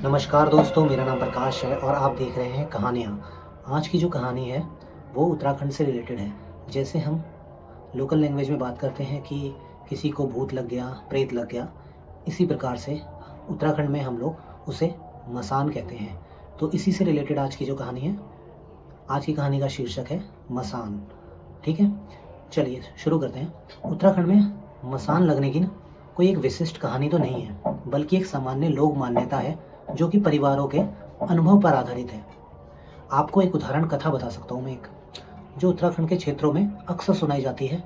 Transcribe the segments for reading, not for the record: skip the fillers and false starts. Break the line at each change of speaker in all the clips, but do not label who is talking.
नमस्कार दोस्तों, मेरा नाम प्रकाश है और आप देख रहे हैं कहानियाँ। आज की जो कहानी है वो उत्तराखंड से रिलेटेड है। जैसे हम लोकल लैंग्वेज में बात करते हैं कि किसी को भूत लग गया, प्रेत लग गया, इसी प्रकार से उत्तराखंड में हम लोग उसे मसान कहते हैं। तो इसी से रिलेटेड आज की जो कहानी है, आज की कहानी का शीर्षक है मसान। ठीक है, चलिए शुरू करते हैं। उत्तराखंड में मसान लगने की ना कोई एक विशिष्ट कहानी तो नहीं है, बल्कि एक सामान्य लोक मान्यता है जो कि परिवारों के अनुभव पर आधारित है। आपको एक उदाहरण कथा बता सकता हूँ मैं, एक जो उत्तराखंड के क्षेत्रों में अक्सर सुनाई जाती है।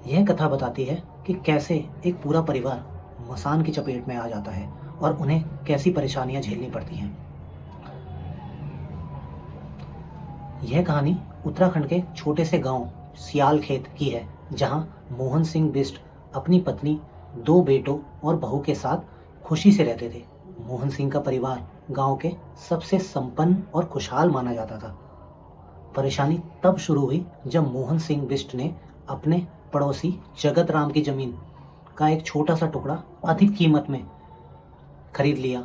यह कथा बताती है कि कैसे एक पूरा परिवार मसान की चपेट में आ जाता है और उन्हें कैसी परेशानियां झेलनी पड़ती हैं। यह कहानी उत्तराखंड के छोटे से गांव सियाल खेत की है, जहां मोहन सिंह बिष्ट अपनी पत्नी, दो बेटों और बहू के साथ खुशी से रहते थे। मोहन सिंह का परिवार गांव के सबसे संपन्न और खुशहाल माना जाता था। परेशानी तब शुरू हुई जब मोहन सिंह बिष्ट ने अपने पड़ोसी जगत राम की जमीन का एक छोटा सा टुकड़ा अधिक कीमत में खरीद लिया,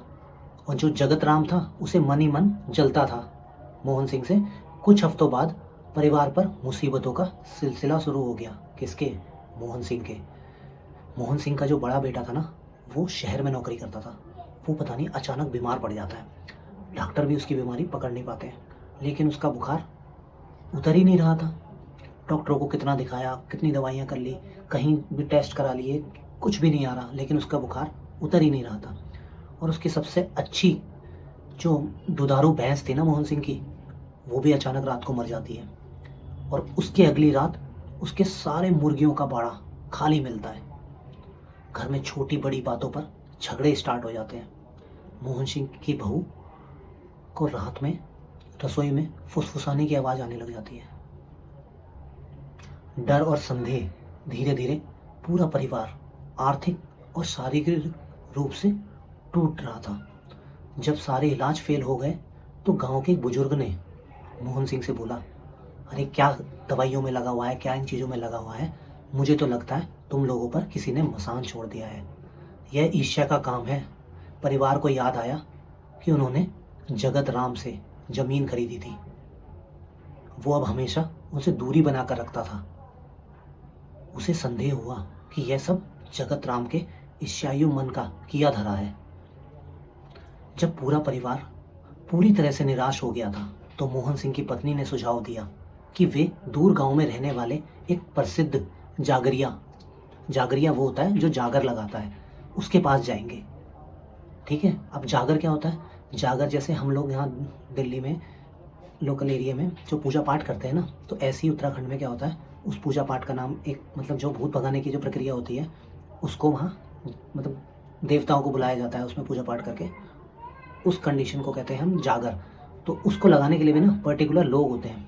और जो जगत राम था उसे मन ही मन जलता था मोहन सिंह से। कुछ हफ्तों बाद परिवार पर मुसीबतों का सिलसिला शुरू हो गया। किसके? मोहन सिंह के। मोहन सिंह का जो बड़ा बेटा था ना, वो शहर में नौकरी करता था। वो पता नहीं अचानक बीमार पड़ जाता है। डॉक्टर भी उसकी बीमारी पकड़ नहीं पाते हैं, लेकिन उसका बुखार उतर ही नहीं रहा था। डॉक्टरों को कितना दिखाया, कितनी दवाइयाँ कर ली, कहीं भी टेस्ट करा लिए, कुछ भी नहीं आ रहा, लेकिन उसका बुखार उतर ही नहीं रहा था। और उसकी सबसे अच्छी जो दुधारू भैंस थी ना मोहन सिंह की, वो भी अचानक रात को मर जाती है। और उसके अगली रात उसके सारे मुर्गियों का बाड़ा खाली मिलता है। घर में छोटी बड़ी बातों पर झगड़े स्टार्ट हो जाते हैं। मोहन सिंह की बहू को रात में रसोई में फुसफुसाने की आवाज आने लग जाती है। डर और संदेह धीरे धीरे पूरा परिवार आर्थिक और शारीरिक रूप से टूट रहा था। जब सारे इलाज फेल हो गए तो गांव के एक बुजुर्ग ने मोहन सिंह से बोला, अरे क्या दवाइयों में लगा हुआ है, क्या इन चीज़ों में लगा हुआ है? मुझे तो लगता है तुम लोगों पर किसी ने मसान छोड़ दिया है। यह ईर्ष्या का काम है। परिवार को याद आया कि उन्होंने जगत राम से जमीन खरीदी थी। वो अब हमेशा उनसे दूरी बनाकर रखता था। उसे संदेह हुआ कि यह सब जगत राम के ईर्ष्यायु मन का किया धरा है। जब पूरा परिवार पूरी तरह से निराश हो गया था तो मोहन सिंह की पत्नी ने सुझाव दिया कि वे दूर गांव में रहने वाले एक प्रसिद्ध जागरिया वो होता है जो जागर लगाता है, उसके पास जाएंगे। ठीक है, अब जागर क्या होता है? जागर जैसे हम लोग यहाँ दिल्ली में लोकल एरिया में जो पूजा पाठ करते हैं ना, तो ऐसे ही उत्तराखंड में क्या होता है, उस पूजा पाठ का नाम एक मतलब जो भूत भगाने की जो प्रक्रिया होती है, उसको वहाँ मतलब देवताओं को बुलाया जाता है उसमें पूजा पाठ करके। उस कंडीशन को कहते हैं हम जागर। तो उसको लगाने के लिए भी ना पर्टिकुलर लोग होते हैं,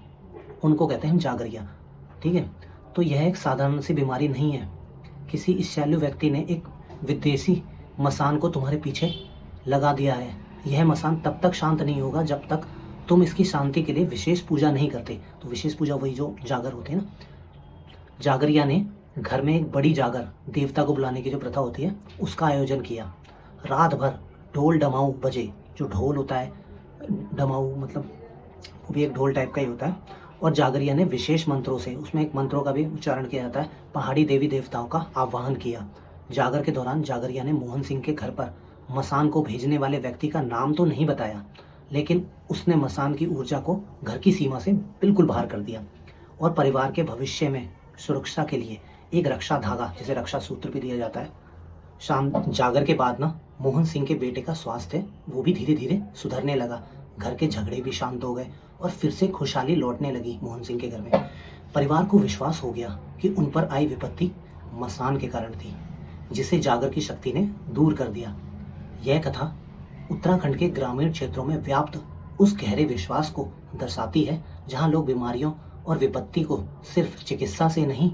उनको कहते हैं हम जागरिया। ठीक है, तो यह एक साधारण सी बीमारी नहीं है। किसी ईर्ष्यालु व्यक्ति ने एक विदेशी मसान को तुम्हारे पीछे लगा दिया है। यह मसान तब तक शांत नहीं होगा जब तक तुम इसकी शांति के लिए विशेष पूजा नहीं करते। तो विशेष पूजा वही जो जागर होते हैं ना। जागरिया ने घर में एक बड़ी जागर देवता को बुलाने की जो प्रथा होती है उसका आयोजन किया। रात भर ढोल डमाऊ बजे। जो ढोल होता है, डमाऊ मतलब वो भी एक ढोल टाइप का ही होता है। और जागरिया ने विशेष मंत्रों से, उसमें एक मंत्रों का भी उच्चारण किया जाता है, पहाड़ी देवी देवताओं का आह्वान किया। जागर के दौरान जागरिया ने मोहन सिंह के घर पर मसान को भेजने वाले व्यक्ति का नाम तो नहीं बताया, लेकिन उसने मसान की ऊर्जा को घर की सीमा से बिल्कुल बाहर कर दिया और परिवार के भविष्य में सुरक्षा के लिए एक रक्षा धागा, जिसे रक्षा सूत्र भी दिया जाता है। शाम जागर के बाद ना मोहन सिंह के बेटे का स्वास्थ्य वो भी धीरे धीरे सुधरने लगा। घर के झगड़े भी शांत हो गए और फिर से खुशहाली लौटने लगी मोहन सिंह के घर में। परिवार को विश्वास हो गया कि उन पर आई विपत्ति मसान के कारण थी, जिसे जागर की शक्ति ने दूर कर दिया। यह कथा उत्तराखंड के ग्रामीण क्षेत्रों में व्याप्त उस गहरे विश्वास को दर्शाती है जहां लोग बीमारियों और विपत्ति को सिर्फ चिकित्सा से नहीं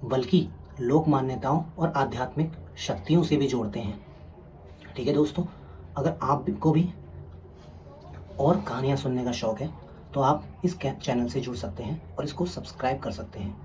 बल्कि लोक मान्यताओं और आध्यात्मिक शक्तियों से भी जोड़ते हैं। ठीक है दोस्तों, अगर आपको भी और कहानियाँ सुनने का शौक है तो आप इस चैनल से जुड़ सकते हैं और इसको सब्सक्राइब कर सकते हैं।